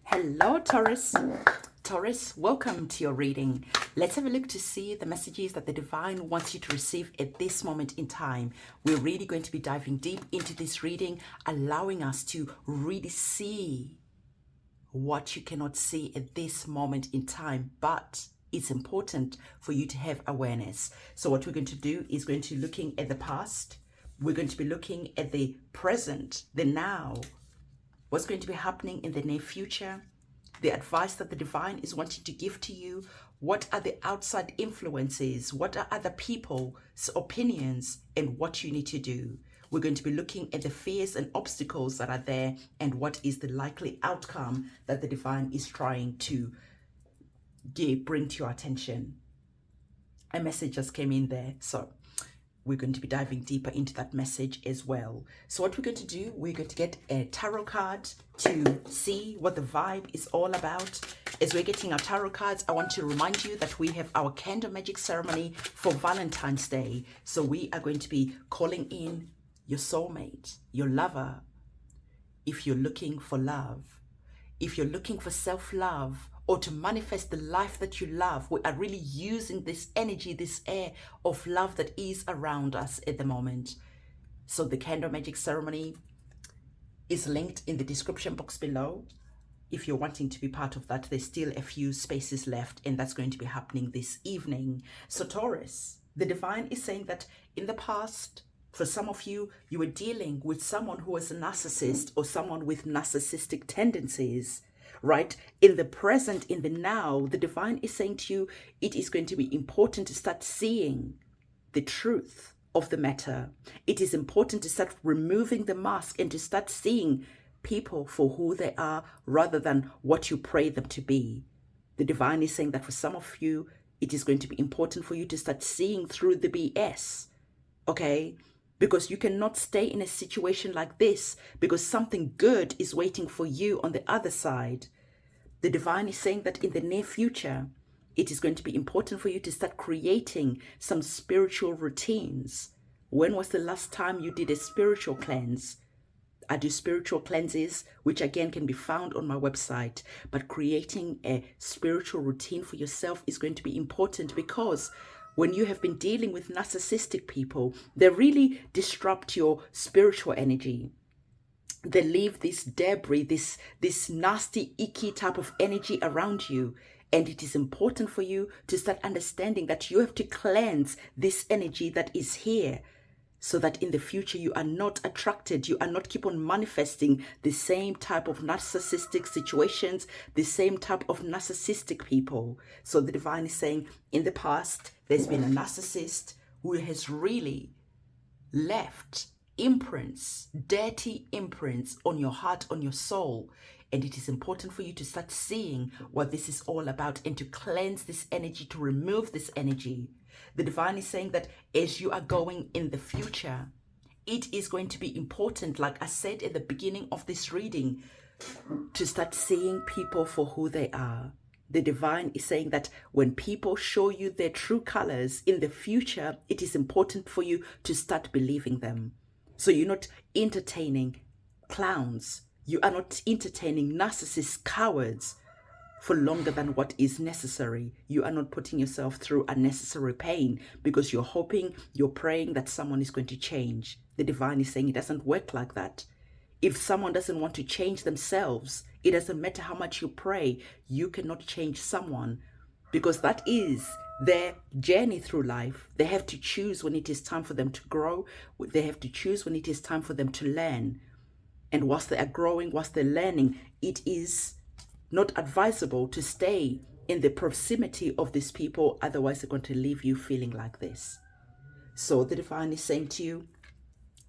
Hello, Taurus. Taurus, welcome to your reading. Let's have a look to see the messages that the divine wants you to receive at this moment in time. We're really going to be diving deep into this reading, allowing us to really see what you cannot see at this moment in time, but it's important for you to have awareness. So what we're going to do is going to be looking at the past. We're going to be looking at the present, the now, what's going to be happening in the near future, the advice that the divine is wanting to give to you, what are the outside influences, what are other people's opinions, and what you need to do. We're going to be looking at the fears and obstacles that are there and what is the likely outcome that the divine is trying to bring to your attention. A message just came in there, so we're going to be diving deeper into that message as well. So what we're going to do, we're going to get a tarot card to see what the vibe is all about. As we're getting our tarot cards, I want to remind you that we have our candle magic ceremony for Valentine's Day. So we are going to be calling in your soulmate, your lover. If you're looking for love, if you're looking for self-love, or to manifest the life that you love, we are really using this energy, this air of love that is around us at the moment. So the candle magic ceremony is linked in the description box below. If you're wanting to be part of that, there's still a few spaces left, and that's going to be happening this evening. So Taurus, the divine is saying that in the past, for some of you, you were dealing with someone who was a narcissist or someone with narcissistic tendencies. Right? In the present, in the now, the divine is saying to you, it is going to be important to start seeing the truth of the matter. It is important to start removing the mask and to start seeing people for who they are rather than what you pray them to be. The divine is saying that for some of you, it is going to be important for you to start seeing through the BS. Okay? Because you cannot stay in a situation like this because something good is waiting for you on the other side. The divine is saying that in the near future, it is going to be important for you to start creating some spiritual routines. When was the last time you did a spiritual cleanse? I do spiritual cleanses, which again can be found on my website. But creating a spiritual routine for yourself is going to be important because when you have been dealing with narcissistic people, they really disrupt your spiritual energy. They leave this debris, this nasty, icky type of energy around you. And it is important for you to start understanding that you have to cleanse this energy that is here so that in the future you are not attracted, you are not keep on manifesting the same type of narcissistic situations, the same type of narcissistic people. So the divine is saying in the past, there's been a narcissist who has really left imprints, dirty imprints on your heart, on your soul. And it is important for you to start seeing what this is all about and to cleanse this energy, to remove this energy. The divine is saying that as you are going in the future, it is going to be important, like I said at the beginning of this reading, to start seeing people for who they are. The divine is saying that when people show you their true colors in the future, it is important for you to start believing them. So you're not entertaining clowns. You are not entertaining narcissist cowards for longer than what is necessary. You are not putting yourself through unnecessary pain because you're hoping, you're praying that someone is going to change. The divine is saying it doesn't work like that. If someone doesn't want to change themselves, it doesn't matter how much you pray, you cannot change someone because that is their journey through life. They have to choose when it is time for them to grow. They have to choose when it is time for them to learn. And whilst they are growing, whilst they're learning, it is not advisable to stay in the proximity of these people. Otherwise, they're going to leave you feeling like this. So the divine is saying to you,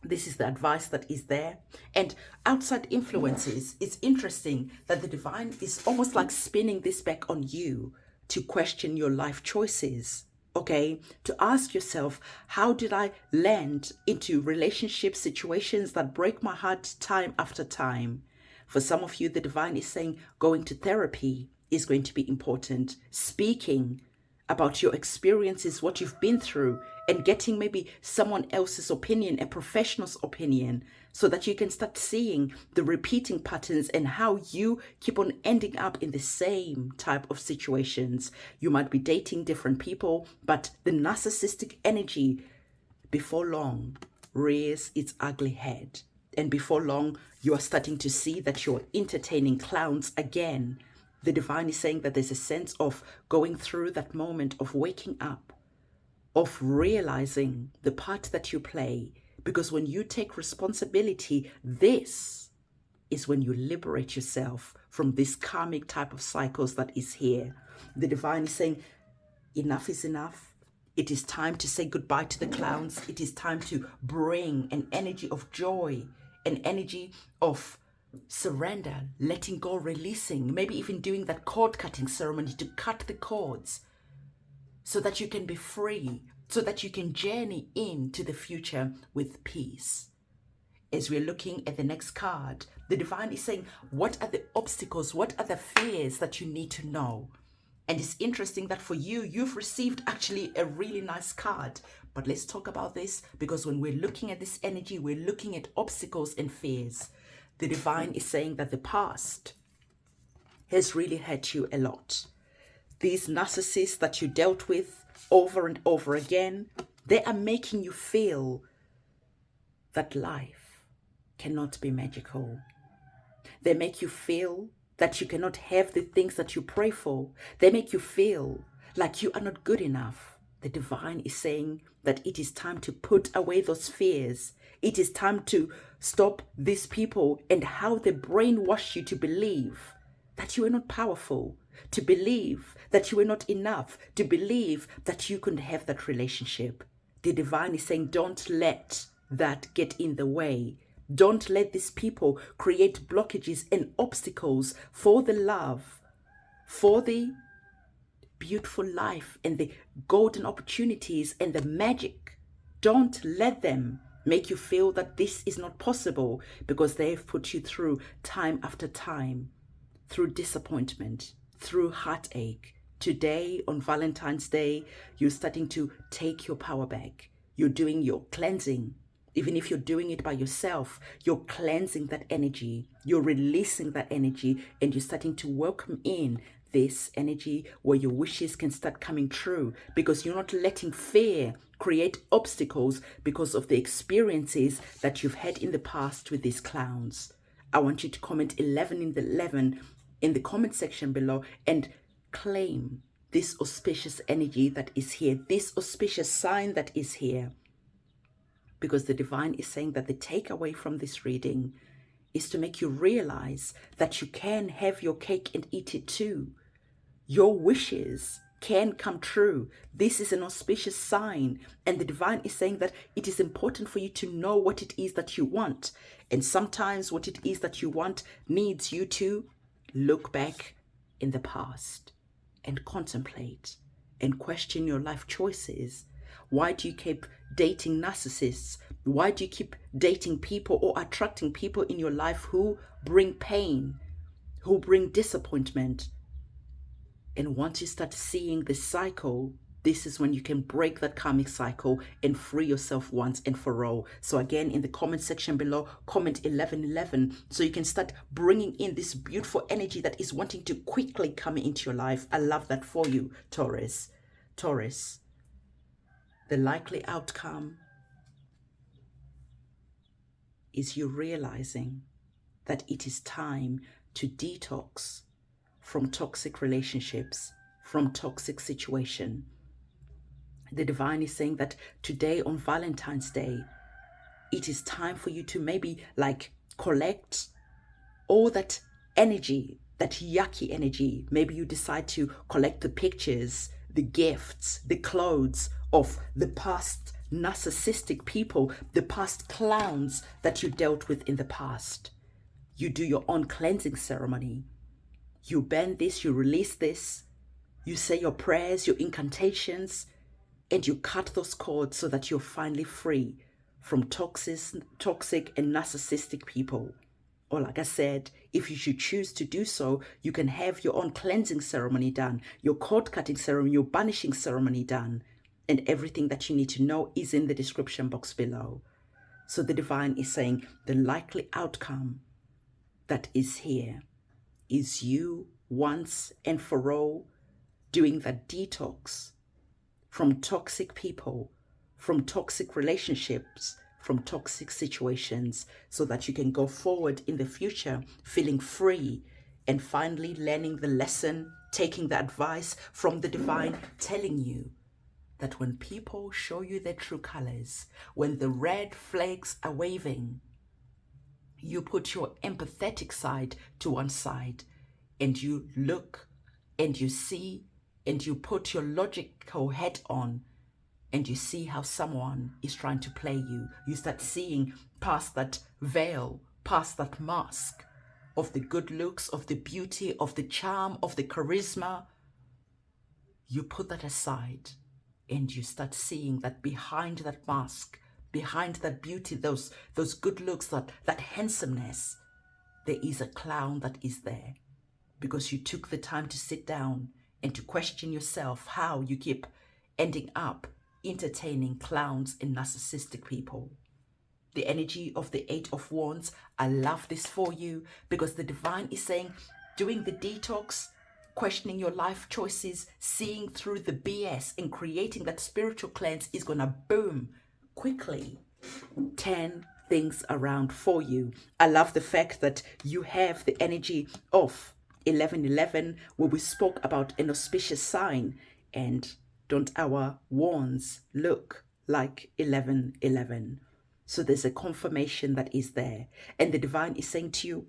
this is the advice that is there. And outside influences, it's interesting that the divine is almost like spinning this back on you to question your life choices. Okay, to ask yourself, how did I land into relationship situations that break my heart time after time? For some of you, the divine is saying going to therapy is going to be important. Speaking about your experiences, what you've been through, and getting maybe someone else's opinion, a professional's opinion, so that you can start seeing the repeating patterns and how you keep on ending up in the same type of situations. You might be dating different people, but the narcissistic energy before long rears its ugly head. And before long, you are starting to see that you're entertaining clowns again. The divine is saying that there's a sense of going through that moment of waking up, of realizing the part that you play. Because when you take responsibility, this is when you liberate yourself from this karmic type of cycles that is here. The divine is saying, enough is enough. It is time to say goodbye to the clowns. It is time to bring an energy of joy, an energy of surrender, letting go, releasing, maybe even doing that cord cutting ceremony to cut the cords so that you can be free, so that you can journey into the future with peace. As we're looking at the next card, the divine is saying, what are the obstacles? What are the fears that you need to know? And it's interesting that for you, you've received actually a really nice card. But let's talk about this, because when we're looking at this energy, we're looking at obstacles and fears. The divine is saying that the past has really hurt you a lot. These narcissists that you dealt with over and over again, they are making you feel that life cannot be magical. They make you feel that you cannot have the things that you pray for. They make you feel like you are not good enough. The divine is saying that it is time to put away those fears. It is time to stop these people and how they brainwash you to believe that you are not powerful, to believe that you are not enough, to believe that you couldn't have that relationship. The divine is saying, don't let that get in the way. Don't let these people create blockages and obstacles for the love, for the beautiful life and the golden opportunities and the magic. Don't let them make you feel that this is not possible, because they have put you through time after time, through disappointment, through heartache. Today, on Valentine's Day, you're starting to take your power back. You're doing your cleansing. Even if you're doing it by yourself, you're cleansing that energy. You're releasing that energy, and you're starting to welcome in this energy where your wishes can start coming true, because you're not letting fear create obstacles because of the experiences that you've had in the past with these clowns. I want you to comment 11 in the comment section below and claim this auspicious energy that is here, this auspicious sign that is here. Because the divine is saying that the takeaway from this reading is to make you realize that you can have your cake and eat it too. Your wishes can come true. This is an auspicious sign. And the divine is saying that it is important for you to know what it is that you want. And sometimes what it is that you want needs you to look back in the past and contemplate and question your life choices. Why do you keep dating narcissists? Why do you keep dating people or attracting people in your life who bring pain, who bring disappointment? And once you start seeing this cycle, this is when you can break that karmic cycle and free yourself once and for all. So again, in the comment section below, comment 1111 so you can start bringing in this beautiful energy that is wanting to quickly come into your life. I love that for you, Taurus. Taurus, the likely outcome is you realizing that it is time to detox from toxic relationships, from toxic situation. The divine is saying that today on Valentine's Day, it is time for you to maybe collect all that energy, that yucky energy. Maybe you decide to collect the pictures, the gifts, the clothes of the past narcissistic people, the past clowns that you dealt with in the past. You do your own cleansing ceremony. You bend this, you release this, you say your prayers, your incantations, and you cut those cords so that you're finally free from toxic and narcissistic people. Or like I said, if you should choose to do so, you can have your own cleansing ceremony done, your cord cutting ceremony, your banishing ceremony done, and everything that you need to know is in the description box below. So the divine is saying the likely outcome that is here is you once and for all doing that detox from toxic people, from toxic relationships, from toxic situations, so that you can go forward in the future feeling free and finally learning the lesson, taking the advice from the divine, telling you that when people show you their true colors, when the red flags are waving, you put your empathetic side to one side and you look and you see and you put your logical head on and you see how someone is trying to play you. You start seeing past that veil, past that mask of the good looks, of the beauty, of the charm, of the charisma. You put that aside and you start seeing that behind that mask, behind that beauty, those good looks, that handsomeness, there is a clown that is there, because you took the time to sit down and to question yourself how you keep ending up entertaining clowns and narcissistic people. The energy of the Eight of Wands, I love this for you, because the divine is saying doing the detox, questioning your life choices, seeing through the BS and creating that spiritual cleanse is gonna boom quickly turn things around for you. I love the fact that you have the energy of 1111, where we spoke about an auspicious sign, and don't our wands look like 1111? So there's a confirmation that is there, and the divine is saying to you,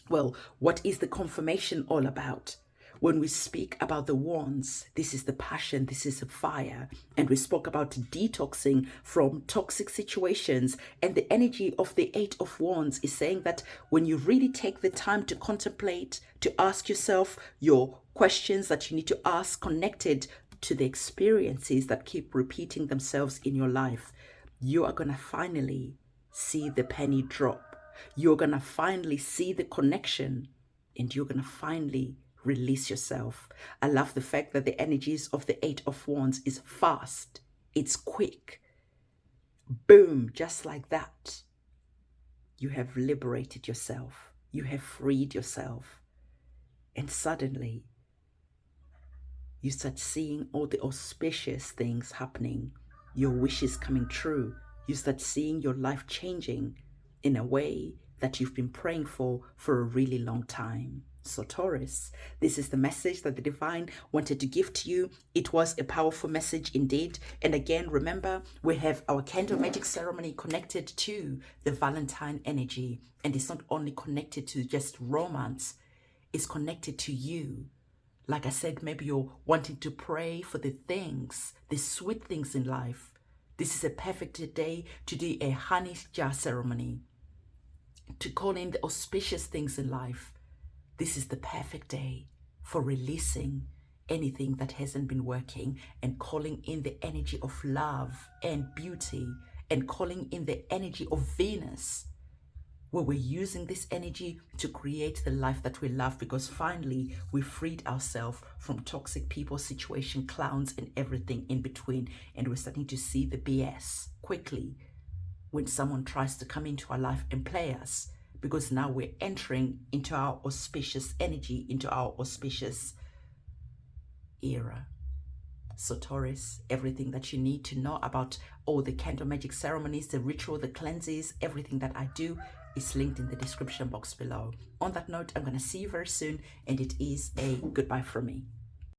well, what is the confirmation all about? When we speak about the wands, this is the passion, this is the fire. And we spoke about detoxing from toxic situations. And the energy of the Eight of Wands is saying that when you really take the time to contemplate, to ask yourself your questions that you need to ask connected to the experiences that keep repeating themselves in your life, you are going to finally see the penny drop. You're going to finally see the connection, and you're going to finally release yourself. I love the fact that the energies of the Eight of Wands is fast. It's quick. Boom, just like that. You have liberated yourself. You have freed yourself. And suddenly, you start seeing all the auspicious things happening. Your wishes coming true. You start seeing your life changing in a way that you've been praying for a really long time. So Taurus, this is the message that the divine wanted to give to you. It was a powerful message indeed. And again, remember, we have our candle magic ceremony connected to the Valentine energy. And it's not only connected to just romance, it's connected to you. Like I said, maybe you're wanting to pray for the things, the sweet things in life. This is a perfect day to do a honey jar ceremony, to call in the auspicious things in life. This is the perfect day for releasing anything that hasn't been working and calling in the energy of love and beauty and calling in the energy of Venus, where we're using this energy to create the life that we love, because finally we freed ourselves from toxic people, situation, clowns, and everything in between. And we're starting to see the BS quickly when someone tries to come into our life and play us, because now we're entering into our auspicious energy, into our auspicious era. So Taurus, everything that you need to know about all the candle magic ceremonies, the ritual, the cleanses, everything that I do is linked in the description box below. On that note, I'm going to see you very soon, and it is a goodbye from me.